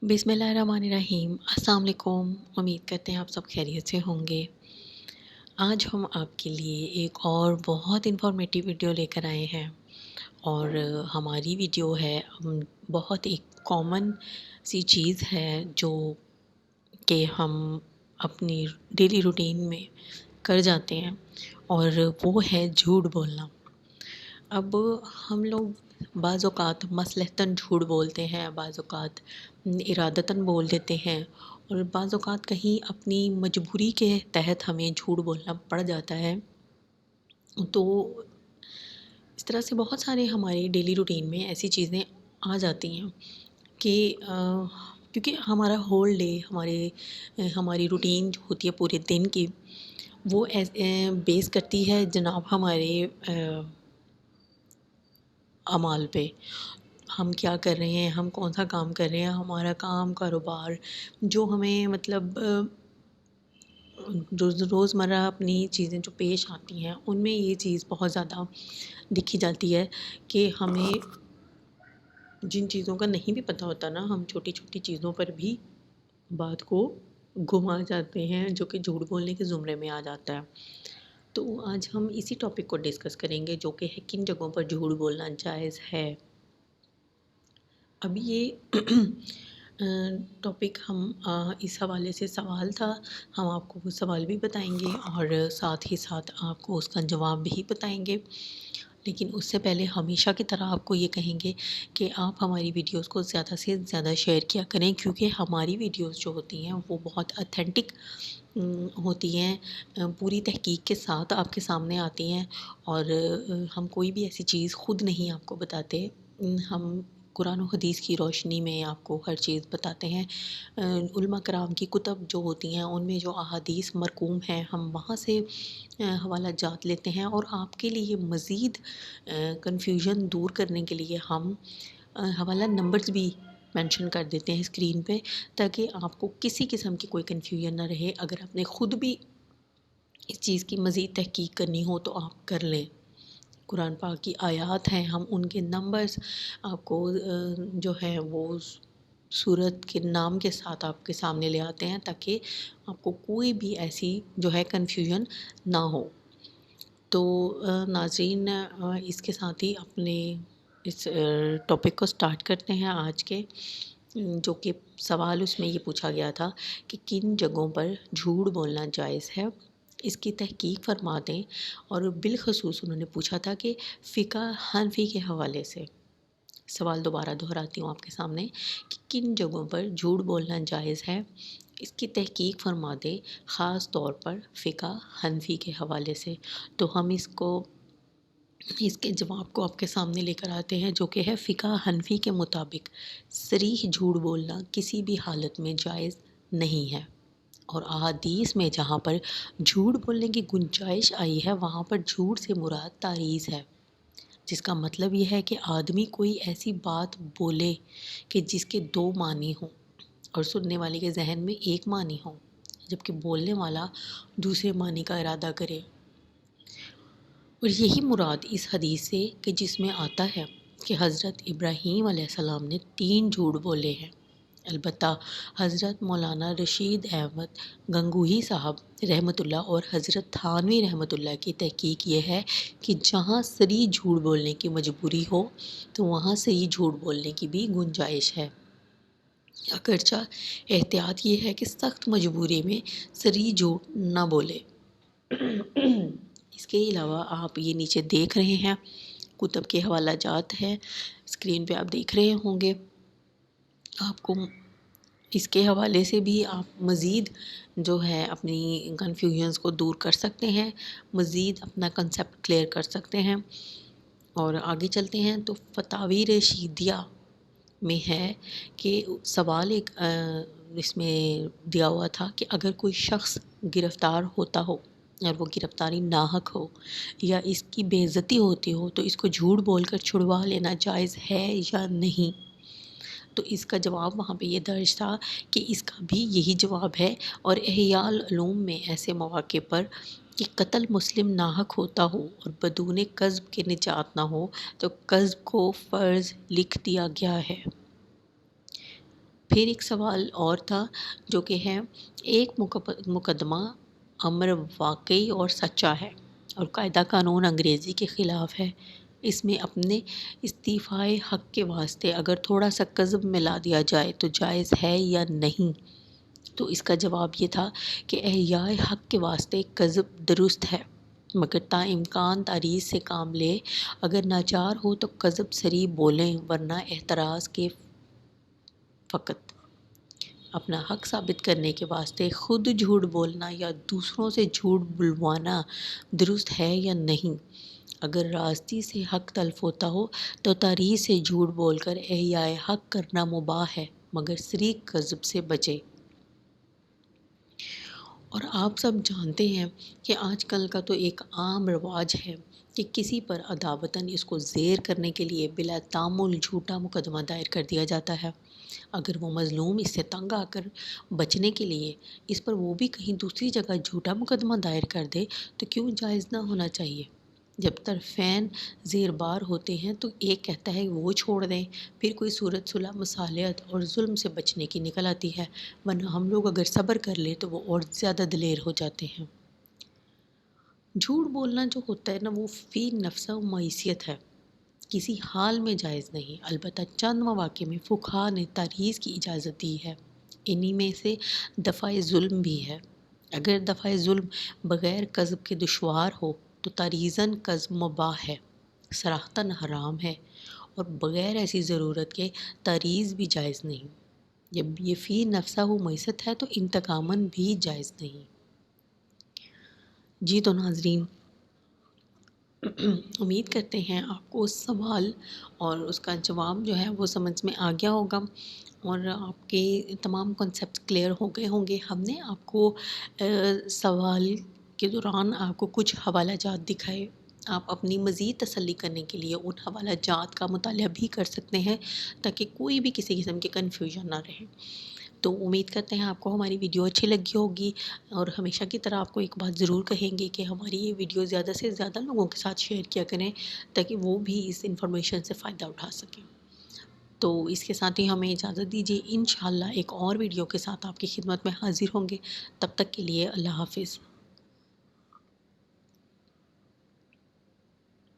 बिस्मिल्लाहिर्रहमानिर्रहीम। अस्सलाम वालेकुम। उम्मीद करते हैं आप सब खैरियत से होंगे। आज हम आपके लिए एक और बहुत इन्फॉर्मेटिव वीडियो लेकर आए हैं और हमारी वीडियो है बहुत एक कॉमन सी चीज़ है जो कि हम अपनी डेली रूटीन में कर जाते हैं और वो है झूठ बोलना। अब हम लोग बाज़ औक़ात मसलहतन झूठ बोलते हैं, बाज़ औक़ात इरादतन बोल देते हैं और बाज़ औक़ात कहीं अपनी मजबूरी के तहत हमें झूठ बोलना पड़ जाता है। तो इस तरह से बहुत सारे हमारे डेली रूटीन में ऐसी चीज़ें आ जाती हैं कि क्योंकि हमारा होल डे हमारी रूटीन जो होती है पूरे दिन की वो बेस करती है जनाब हमारे अमाल पे। हम क्या कर रहे हैं, हम कौन सा काम कर रहे हैं, हमारा काम कारोबार जो हमें मतलब रोज़मर्रा अपनी चीज़ें जो पेश आती हैं उनमें ये चीज़ बहुत ज़्यादा दिखी जाती है कि हमें जिन चीज़ों का नहीं भी पता होता ना, हम छोटी छोटी चीज़ों पर भी बात को घुमा जाते हैं जो कि झूठ बोलने के ज़ुमरे में आ जाता है। तो आज हम इसी टॉपिक को डिस्कस करेंगे जो कि है किन जगहों पर झूठ बोलना जायज़ है। अभी ये टॉपिक हम इस हवाले से सवाल था, हम आपको वो सवाल भी बताएंगे और साथ ही साथ आपको उसका जवाब भी बताएंगे। लेकिन उससे पहले हमेशा की तरह आपको ये कहेंगे कि आप हमारी वीडियोस को ज़्यादा से ज़्यादा शेयर किया करें क्योंकि हमारी वीडियोस जो होती हैं वो बहुत ऑथेंटिक होती हैं, पूरी तहकीक के साथ आपके सामने आती हैं और हम कोई भी ऐसी चीज़ ख़ुद नहीं आपको बताते। हम कुरान और हदीस की रोशनी में आपको हर चीज़ बताते हैं। उलमा कराम की कुतब जो होती हैं उनमें जो अहादीस मरकूम हैं हम वहाँ से हवाला जात लेते हैं और आपके लिए मज़ीद कन्फ्यूजन दूर करने के लिए हम हवाला नंबर्स भी मेंशन कर देते हैं स्क्रीन पे ताकि आपको किसी किस्म की कोई कन्फ्यूजन ना रहे। अगर आपने ख़ुद भी इस चीज़ की मज़ीद तहकीक करनी हो तो आप कर लें। कुरान पाक की आयात हैं, हम उनके नंबर्स आपको जो है वो सूरत के नाम के साथ आपके सामने ले आते हैं ताकि आपको कोई भी ऐसी जो है कन्फ्यूजन ना हो। तो नाज़रीन इसके साथ ही अपने इस टॉपिक को स्टार्ट करते हैं आज के, जो कि सवाल उसमें ये पूछा गया था कि किन जगहों पर झूठ बोलना जायज़ है, इसकी तहकीक फरमा दें। और बिलखसूस उन्होंने पूछा था कि फ़िक़्ह हनफ़ी के हवाले से। सवाल दोबारा दोहराती हूँ आपके सामने कि किन जगहों पर झूठ बोलना जायज़ है, इसकी तहकीक फरमा दें, ख़ास तौर पर फ़िक़्ह हनफ़ी के हवाले से। तो हम इसके जवाब को आपके सामने लेकर आते हैं जो कि है फ़िक़्ह हनफ़ी के मुताबिक सरीह झूठ बोलना किसी भी हालत में जायज़ नहीं है और अहादीस में जहाँ पर झूठ बोलने की गुंजाइश आई है वहाँ पर झूठ से मुराद तारीज़ है, जिसका मतलब ये है कि आदमी कोई ऐसी बात बोले कि जिसके दो मानी हों और सुनने वाले के जहन में एक मानी हो जबकि बोलने वाला दूसरे मानी का इरादा करे। और यही मुराद इस हदीस से कि जिसमें आता है कि हज़रत इब्राहीम अलैहिस्सलाम ने 3 झूठ बोले हैं। अलबत्ता हज़रत मौलाना रशीद अहमद गंगूही साहब रहमतुल्लाह और हज़रत थानवी रहमतुल्लाह की तहकीक ये है कि जहाँ सरी झूठ बोलने की मजबूरी हो तो वहाँ सही झूठ बोलने की भी गुंजाइश है। अगरचा एहतियात ये है कि सख्त मजबूरी में सरी झूठ ना बोले। इसके अलावा आप ये नीचे देख रहे हैं कुतब के हवाला जात है, स्क्रीन पे आप देख रहे होंगे। आपको इसके हवाले से भी आप मज़ीद जो है अपनी कन्फ्यूजन्स को दूर कर सकते हैं, मज़ीद अपना कंसेप्ट क्लियर कर सकते हैं। और आगे चलते हैं तो फतावी रशीदिया में है कि सवाल एक इसमें दिया हुआ था कि अगर कोई शख्स गिरफ़्तार होता हो और वो गिरफ़्तारी नाहक हो या इसकी बेइज्जती होती हो तो इसको झूठ बोलकर छुड़वा लेना जायज़ है या नहीं। तो इसका जवाब वहाँ पे ये दर्ज था कि इसका भी यही जवाब है और इहयाल उलूम में ऐसे मौक़े पर कि कत्ल मुस्लिम नाहक होता हो और बदून कज़्ब के निजात ना हो तो कज़्ब को फ़र्ज़ लिख दिया गया है। پھر ایک سوال اور تھا جو کہ ہے ایک مقدمہ امر واقعی اور سچا ہے اور قاعدہ قانون انگریزی کے خلاف ہے، اس میں اپنے استعفائے حق کے واسطے اگر تھوڑا سا کذب ملا دیا جائے تو جائز ہے یا نہیں؟ تو اس کا جواب یہ تھا کہ احیاء حق کے واسطے کذب درست ہے، مگر تا امکان تعریض سے کام لے، اگر ناچار ہو تو کذب صریح بولیں، ورنہ احتراز کے فقط اپنا حق ثابت کرنے کے واسطے خود جھوٹ بولنا یا دوسروں سے جھوٹ بلوانا درست ہے یا نہیں؟ اگر راستی سے حق تلف ہوتا ہو تو تعریض سے جھوٹ بول کر احیاء حق کرنا مباح ہے، مگر صریح کذب سے بچے۔ اور آپ سب جانتے ہیں کہ آج کل کا تو ایک عام رواج ہے کہ کسی پر عداوتاً اس کو زیر کرنے کے لیے بلا تعمل جھوٹا مقدمہ دائر کر دیا جاتا ہے۔ اگر وہ مظلوم اس سے تنگ آ کر بچنے کے لیے اس پر وہ بھی کہیں دوسری جگہ جھوٹا مقدمہ دائر کر دے تو کیوں جائز نہ ہونا چاہیے؟ جب طرفین زیر بار ہوتے ہیں تو ایک کہتا ہے وہ چھوڑ دیں، پھر کوئی صورت صلح مصالحت اور ظلم سے بچنے کی نکل آتی ہے، ورنہ ہم لوگ اگر صبر کر لیں تو وہ اور زیادہ دلیر ہو جاتے ہیں۔ جھوٹ بولنا جو ہوتا ہے نا وہ فی نفسہ معیشت ہے، کسی حال میں جائز نہیں، البتہ چند مواقع میں فقہا نے تعریض کی اجازت دی ہے، انہی میں سے دفع ظلم بھی ہے۔ اگر دفع ظلم بغیر کذب کے دشوار ہو تو تعریضاً کذب مباح ہے، صراحتاً حرام ہے، اور بغیر ایسی ضرورت کے تعریض بھی جائز نہیں۔ جب یہ فی نفسہ معیشت ہے تو انتقاماً بھی جائز نہیں۔ جی تو ناظرین، امید کرتے ہیں آپ کو اس سوال اور اس کا جواب جو ہے وہ سمجھ میں آ گیا ہوگا اور آپ کے تمام کنسیپٹ کلیئر ہو گئے ہوں گے۔ ہم نے آپ کو سوال کے دوران آپ کو کچھ حوالہ جات دکھائے، آپ اپنی مزید تسلی کرنے کے لیے ان حوالہ جات کا مطالعہ بھی کر سکتے ہیں تاکہ کوئی بھی کسی قسم کی کنفیوژن نہ رہے۔ تو امید کرتے ہیں آپ کو ہماری ویڈیو اچھی لگی ہوگی، اور ہمیشہ کی طرح آپ کو ایک بات ضرور کہیں گے کہ ہماری یہ ویڈیو زیادہ سے زیادہ لوگوں کے ساتھ شیئر کیا کریں تاکہ وہ بھی اس انفارمیشن سے فائدہ اٹھا سکیں۔ تو اس کے ساتھ ہی ہمیں اجازت دیجیے، انشاءاللہ ایک اور ویڈیو کے ساتھ آپ کی خدمت میں حاضر ہوں گے۔ تب تک کے لیے اللہ حافظ۔